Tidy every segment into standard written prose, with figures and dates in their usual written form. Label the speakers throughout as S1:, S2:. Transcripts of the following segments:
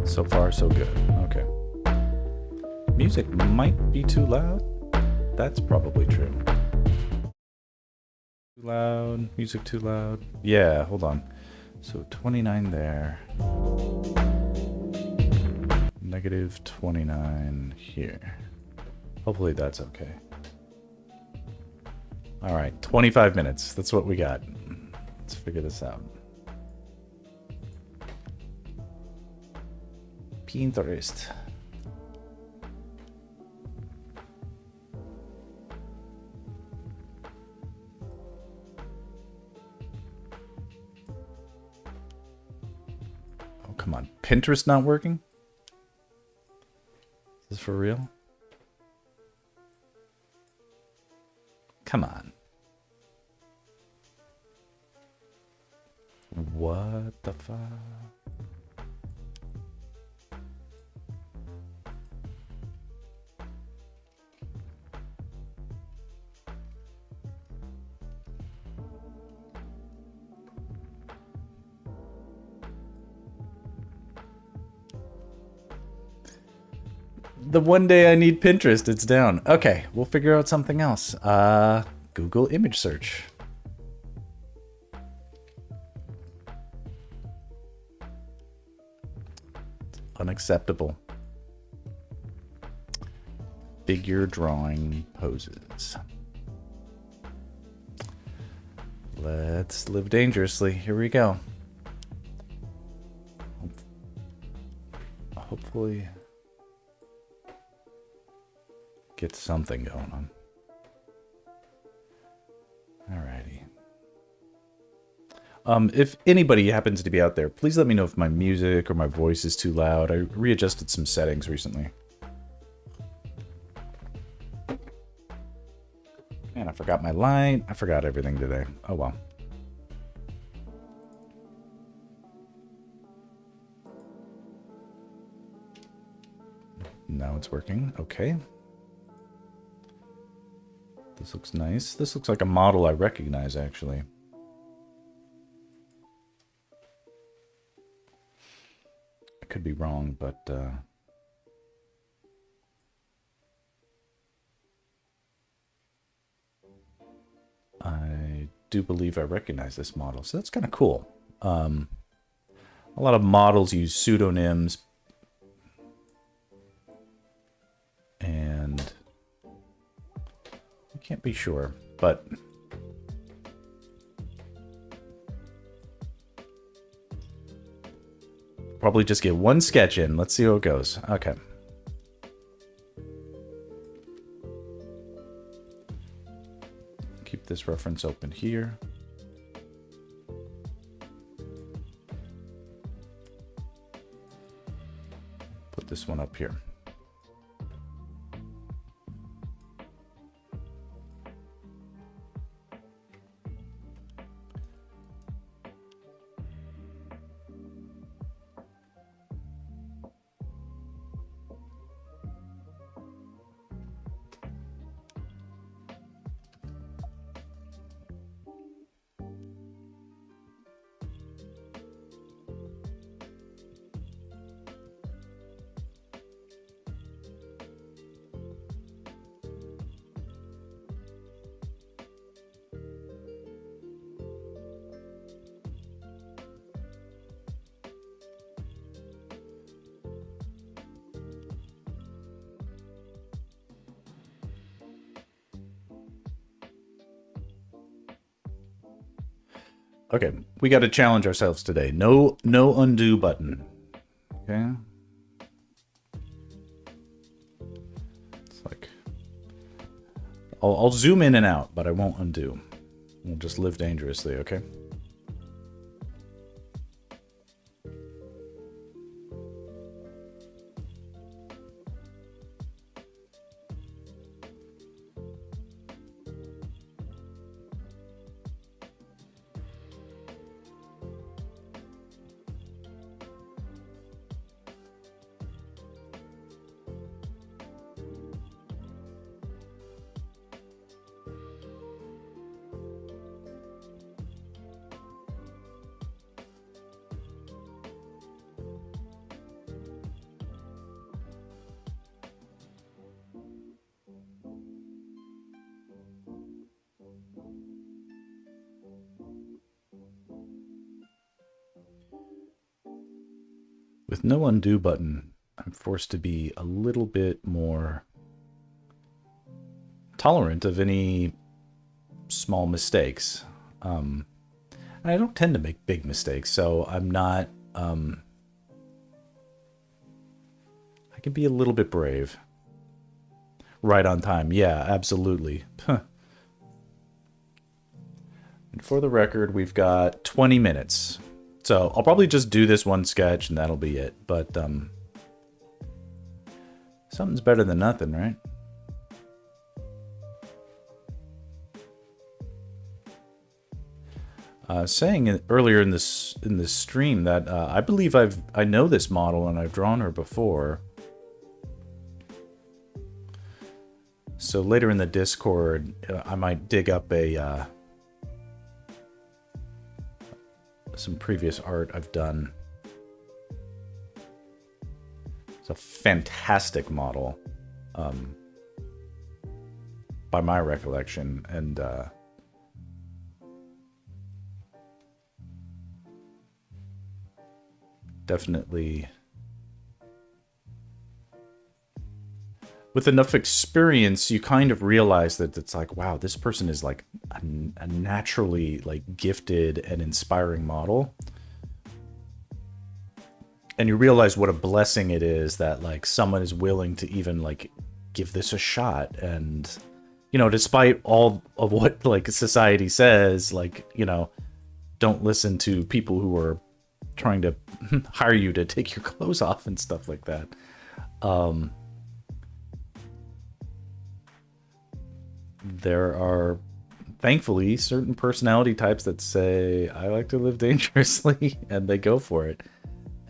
S1: So far, so good. Okay. Music might be too loud. That's probably true. Too loud. Music too loud. Yeah, hold on. So 29 there. Negative 29 here. Hopefully that's okay. All right, 25 minutes. That's what we got. Let's figure this out. Pinterest. Oh, come on. Pinterest not working? Is this for real? Come on. What the fuck? The one day I need Pinterest, it's down. Okay, we'll figure out something else. Google image search. Unacceptable. Figure drawing poses. Let's live dangerously. Here we go. Hopefully get something going on. Alrighty. If anybody happens to be out there, please let me know if my music or my voice is too loud. I readjusted some settings recently. Man, I forgot my light. I forgot everything today. Oh well. Now it's working. Okay. This looks nice. This looks like a model I recognize, actually. I could be wrong, but I do believe I recognize this model, so that's kind of cool. A lot of models use pseudonyms, and I can't be sure, but probably just get one sketch in. Let's see how it goes. Okay. Keep this reference open here. Put this one up here. Okay, we got to challenge ourselves today. No undo button. Okay. It's like I'll zoom in and out, but I won't undo. We'll just live dangerously, okay? With no undo button, I'm forced to be a little bit more tolerant of any small mistakes. And I don't tend to make big mistakes, so I'm not... I can be a little bit brave. Right on time. Yeah, absolutely. And for the record, we've got 20 minutes. So I'll probably just do this one sketch and that'll be it. But something's better than nothing, right? Saying earlier in this stream that I believe I know this model and I've drawn her before. So later in the Discord, I might dig up a some previous art I've done. It's a fantastic model, by my recollection, and definitely with enough experience, you kind of realize that it's like, wow, this person is like a naturally like gifted and inspiring model. And you realize what a blessing it is that like someone is willing to even like give this a shot. And, you know, despite all of what like society says, like, you know, don't listen to people who are trying to hire you to take your clothes off and stuff like that. There are thankfully certain personality types that say, I like to live dangerously, and they go for it.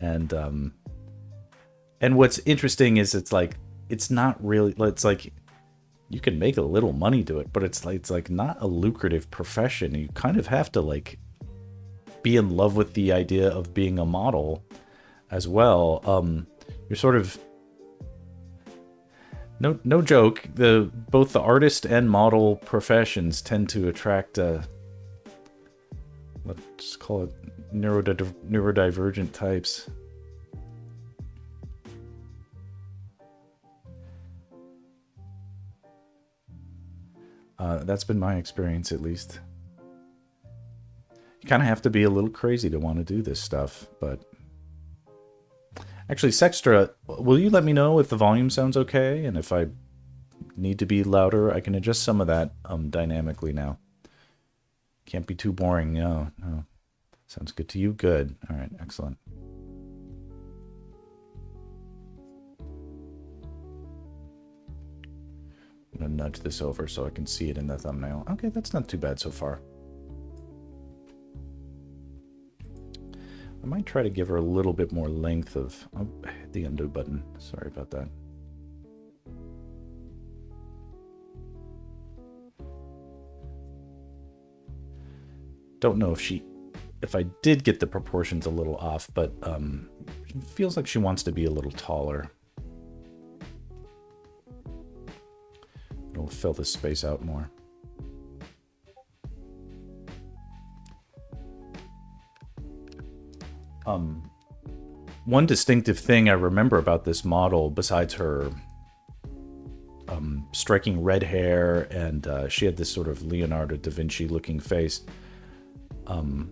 S1: And what's interesting is it's like, it's not really, it's like, you can make a little money do it, but it's like not a lucrative profession. You kind of have to like be in love with the idea of being a model as well. You're sort of, no joke, both the artist and model professions tend to attract let's call it neurodivergent types. That's been my experience, at least. You kind of have to be a little crazy to want to do this stuff, but... Actually, Sextra, will you let me know if the volume sounds okay? And if I need to be louder, I can adjust some of that dynamically now. Can't be too boring. No. Sounds good to you? Good. All right, excellent. I'm going to nudge this over so I can see it in the thumbnail. Okay, that's not too bad so far. I might try to give her a little bit more length of... Oh, I hit the undo button. Sorry about that. Don't know if I did get the proportions a little off, but it feels like she wants to be a little taller. It'll fill this space out more. One distinctive thing I remember about this model, besides her striking red hair, and she had this sort of Leonardo da Vinci looking face,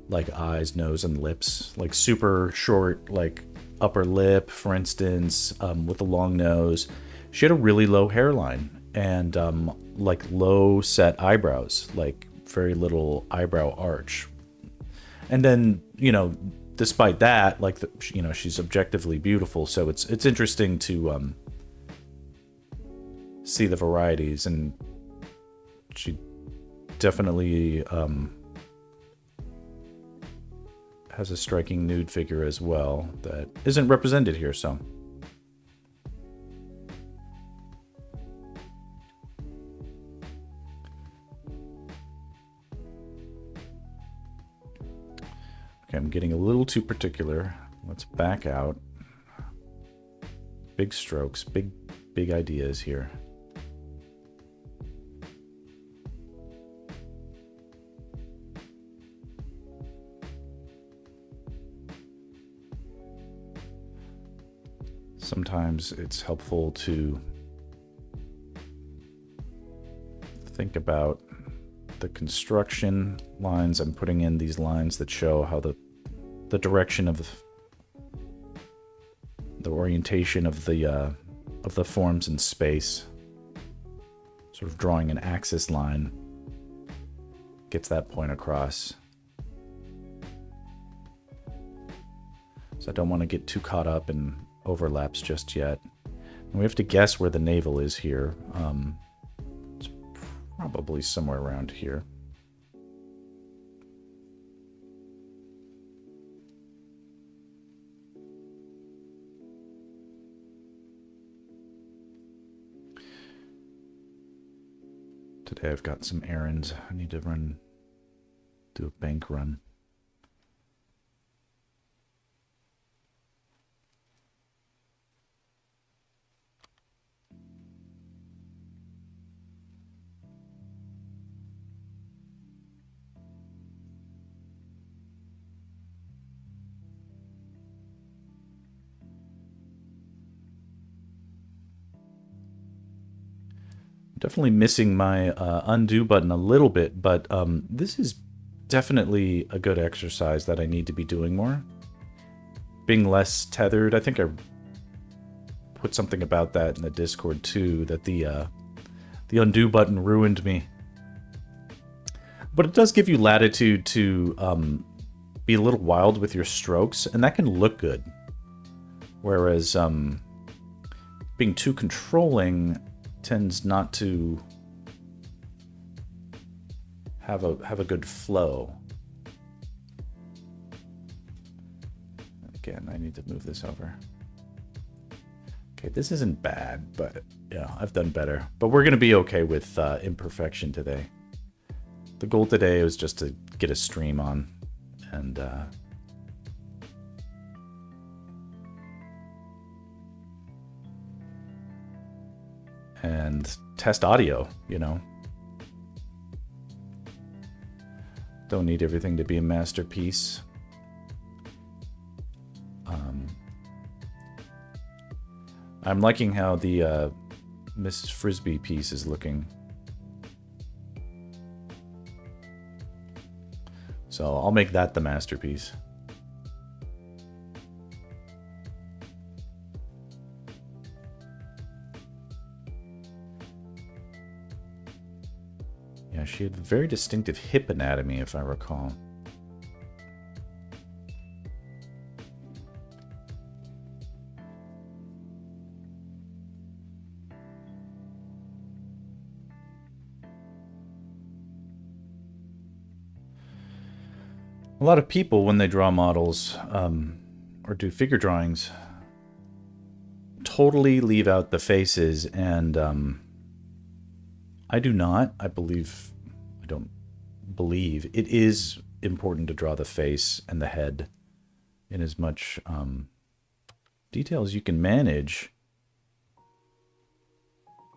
S1: like eyes, nose, and lips, like super short, like upper lip, for instance, with a long nose. She had a really low hairline and like low set eyebrows, like very little eyebrow arch. And then, you know, despite that, like, you know, she's objectively beautiful. So it's interesting to see the varieties, and she definitely has a striking nude figure as well that isn't represented here, so. Okay, I'm getting a little too particular. Let's back out. Big strokes, big ideas here. sometimes it's helpful to think about the construction lines. I'm putting in these lines that show how the direction of the orientation of the forms in space. Sort of drawing an axis line gets that point across. So I don't want to get too caught up in overlaps just yet. And we have to guess where the navel is here. It's probably somewhere around here. Today I've got some errands. I need to do a bank run. Definitely missing my undo button a little bit, but this is definitely a good exercise that I need to be doing more. Being less tethered. I think I put something about that in the Discord too, that the undo button ruined me. But it does give you latitude to be a little wild with your strokes, and that can look good. Whereas being too controlling tends not to have a good flow. Again, I need to move this over. Okay, this isn't bad, but yeah, I've done better. But we're gonna be okay with imperfection today. The goal today was just to get a stream on and test audio, you know. Don't need everything to be a masterpiece. I'm liking how the Mrs. Frisbee piece is looking. So I'll make that the masterpiece. Yeah, she had very distinctive hip anatomy, if I recall. A lot of people, when they draw models or do figure drawings, totally leave out the faces, and I do not. I don't believe it is important to draw the face and the head in as much detail as you can manage.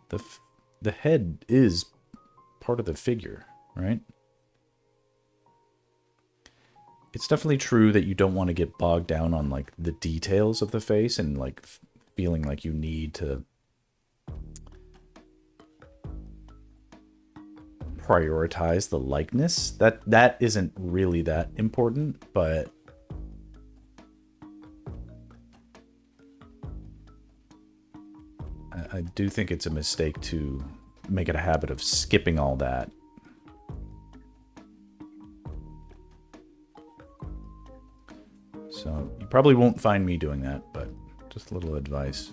S1: The head is part of the figure, right? It's definitely true that you don't want to get bogged down on like the details of the face and like feeling like you need to prioritize the likeness. That isn't really that important, but I do think it's a mistake to make it a habit of skipping all that. So you probably won't find me doing that, but just a little advice.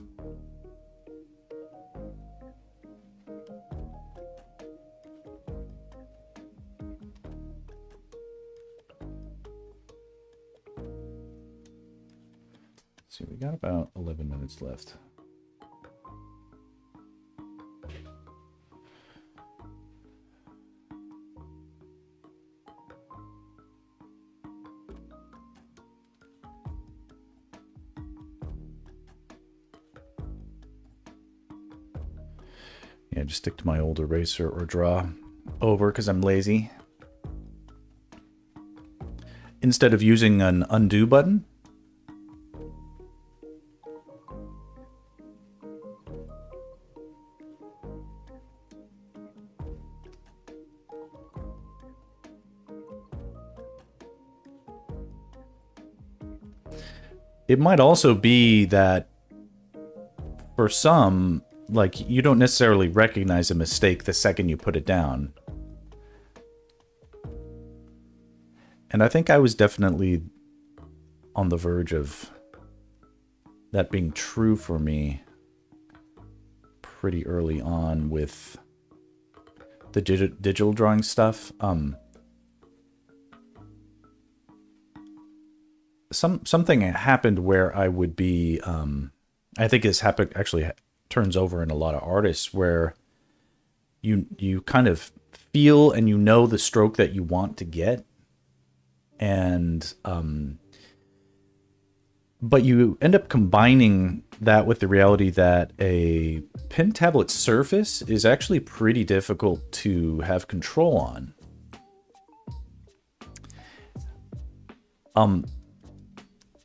S1: Let's see, we got about 11 minutes left. Yeah, just stick to my old eraser or draw over because I'm lazy. Instead of using an undo button, it might also be that for some, like, you don't necessarily recognize a mistake the second you put it down. And I think I was definitely on the verge of that being true for me pretty early on with the digital drawing stuff. Something happened where I would be, I think this happened actually turns over in a lot of artists, where you kind of feel and you know the stroke that you want to get, and but you end up combining that with the reality that a pen tablet surface is actually pretty difficult to have control on.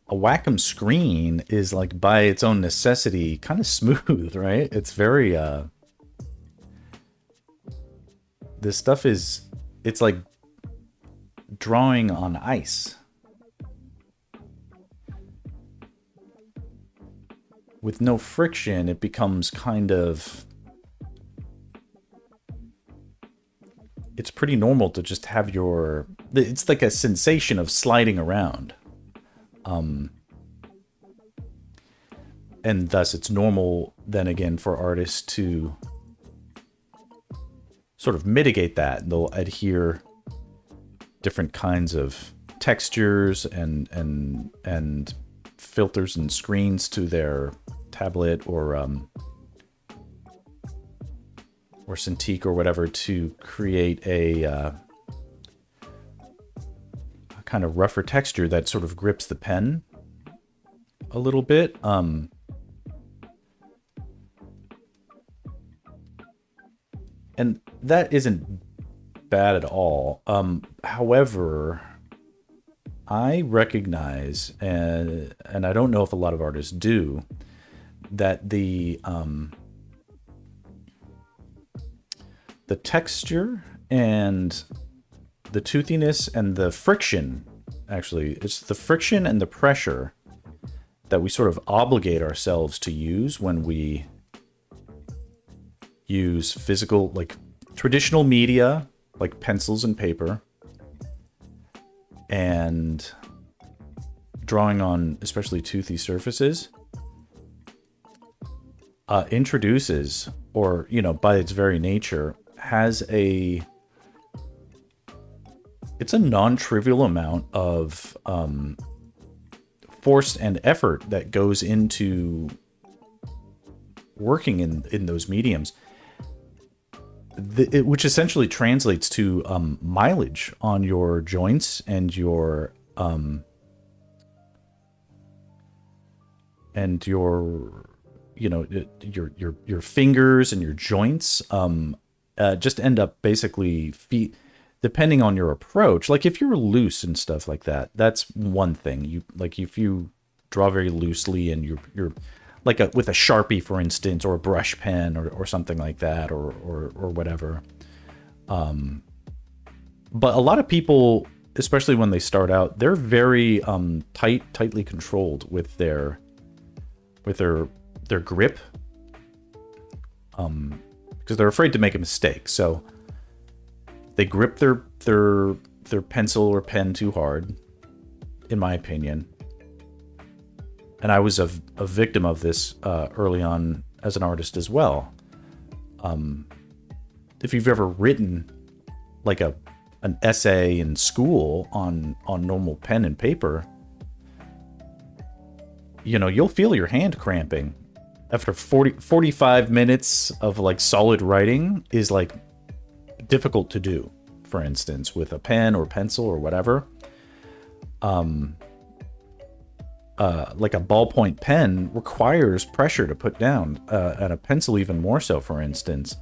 S1: A Wacom screen is, like, by its own necessity kind of smooth, right? It's very this stuff is, it's like drawing on ice. With no friction, it becomes kind of, it's pretty normal to just have your, it's like a sensation of sliding around. And thus it's normal then again for artists to sort of mitigate that. They'll adhere different kinds of textures and filters and screens to their tablet or Cintiq or whatever to create a kind of rougher texture that sort of grips the pen a little bit. And that isn't bad at all. However, I recognize, and I don't know if a lot of artists do, that the texture and the toothiness and the friction, actually, it's the friction and the pressure that we sort of obligate ourselves to use when we use physical, like traditional media, like pencils and paper, and drawing on especially toothy surfaces, introduces, or, you know, by its very nature, has a, it's a non-trivial amount of force and effort that goes into working in those mediums, which essentially translates to mileage on your joints and your you know, your fingers and your joints just end up basically depending on your approach. Like if you're loose and stuff like that, that's one thing. You, like, if you draw very loosely and you're like with a Sharpie, for instance, or a brush pen or something like that, or whatever. But a lot of people, especially when they start out, they're very tightly controlled with their grip, because they're afraid to make a mistake. So they grip their pencil or pen too hard, in my opinion. And I was a victim of this early on as an artist as well. If you've ever written like an essay in school on normal pen and paper, you know, you'll feel your hand cramping. After 45 minutes of like solid writing is like difficult to do, for instance, with a pen or pencil or whatever. Like a ballpoint pen requires pressure to put down, and a pencil even more so, for instance.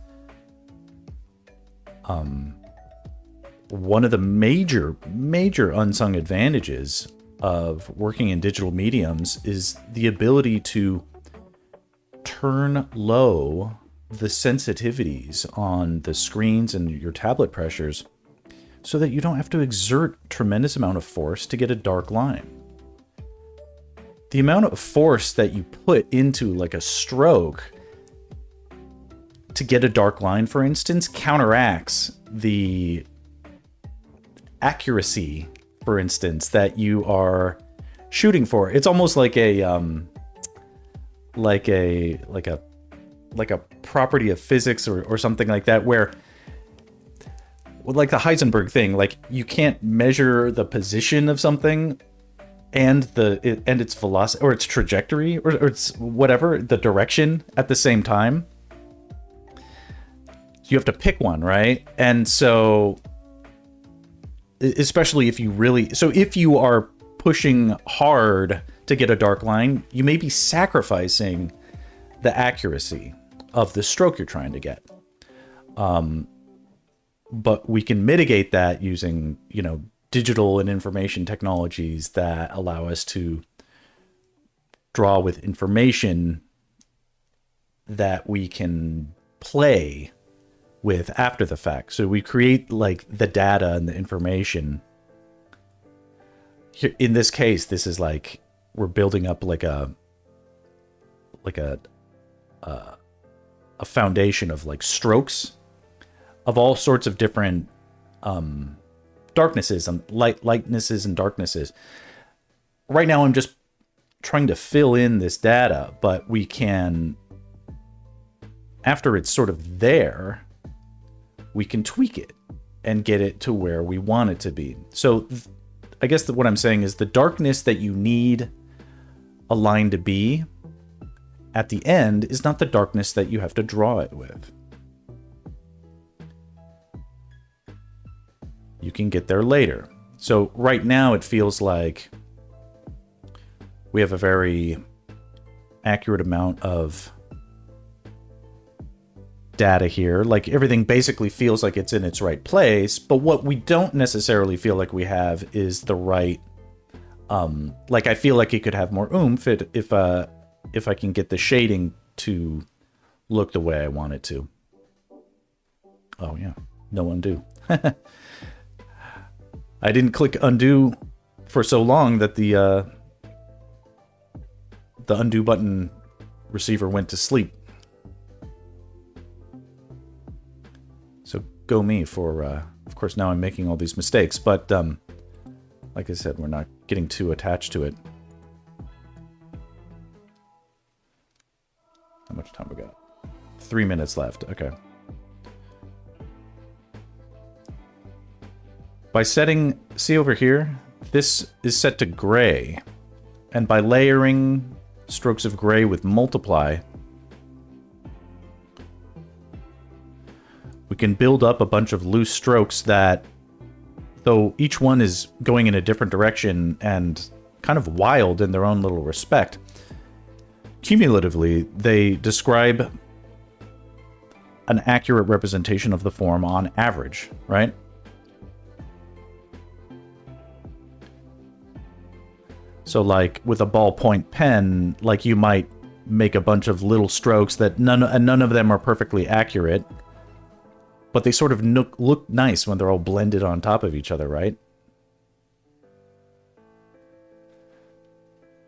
S1: One of the major unsung advantages of working in digital mediums is the ability to turn low the sensitivities on the screens and your tablet pressures so that you don't have to exert tremendous amount of force to get a dark line. the amount of force that you put into like a stroke to get a dark line, for instance, counteracts the accuracy, for instance, that you are shooting for. It's almost like a property of physics or something like that, where like the Heisenberg thing, like you can't measure the position of something and its velocity or its trajectory or its whatever, the direction at the same time. You have to pick one, right? And so especially if you are pushing hard to get a dark line, you may be sacrificing the accuracy of the stroke you're trying to get. But we can mitigate that using, digital and information technologies that allow us to draw with information that we can play with after the fact. So we create like the data and the information. In this case, this is like we're building up like a foundation of like strokes of all sorts of different darknesses and lightnesses and darknesses. Right now I'm just trying to fill in this data, but we can, after it's sort of there, we can tweak it and get it to where we want it to be. So I guess what I'm saying is the darkness that you need a line to be at the end is not the darkness that you have to draw it with. You can get there later. So right now it feels like we have a very accurate amount of data here. Like everything basically feels like it's in its right place, but what we don't necessarily feel like we have is the right, like I feel like it could have more oomph if I can get the shading to look the way I want it to. Oh yeah, no undo. I didn't click undo for so long that the undo button receiver went to sleep. So go me for, of course, now I'm making all these mistakes, but like I said, we're not getting too attached to it. How much time we got? 3 minutes left. Okay. By setting, see over here, this is set to gray. And by layering strokes of gray with multiply, we can build up a bunch of loose strokes that, though each one is going in a different direction and kind of wild in their own little respect, cumulatively, they describe an accurate representation of the form on average, right? So like with a ballpoint pen, like you might make a bunch of little strokes that none of them are perfectly accurate, but they sort of look nice when they're all blended on top of each other, right?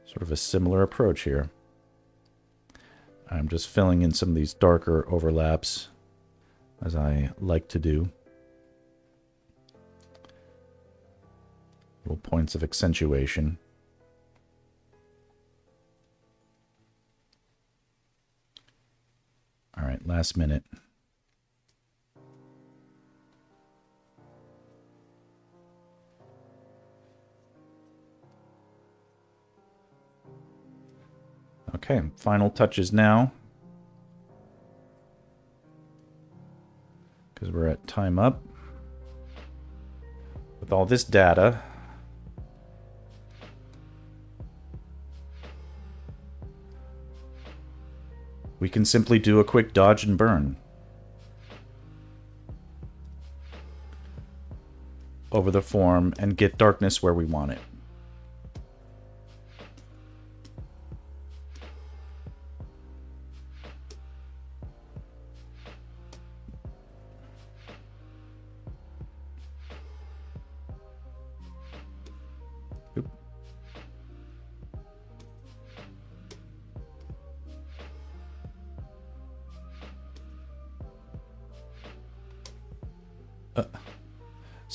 S1: Sort of a similar approach here. I'm just filling in some of these darker overlaps, as I like to do. Little points of accentuation. All right, last minute. Okay, final touches now. Because we're at time up. With all this data, we can simply do a quick dodge and burn over the form and get darkness where we want it.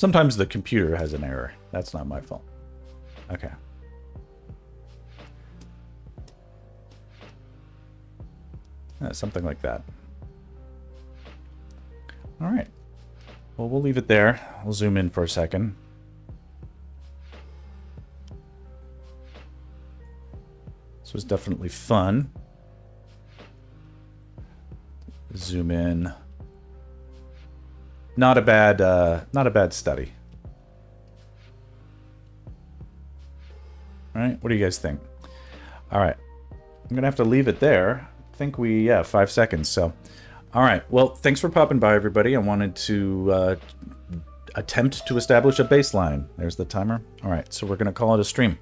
S1: Sometimes the computer has an error. That's not my fault. Okay. Something like that. All right. Well, we'll leave it there. We'll zoom in for a second. This was definitely fun. Zoom in. Not a bad study. All right, what do you guys think? All right, I'm gonna have to leave it there. I think we, 5 seconds. So, all right. Well, thanks for popping by, everybody. I wanted to attempt to establish a baseline. There's the timer. All right, so we're gonna call it a stream.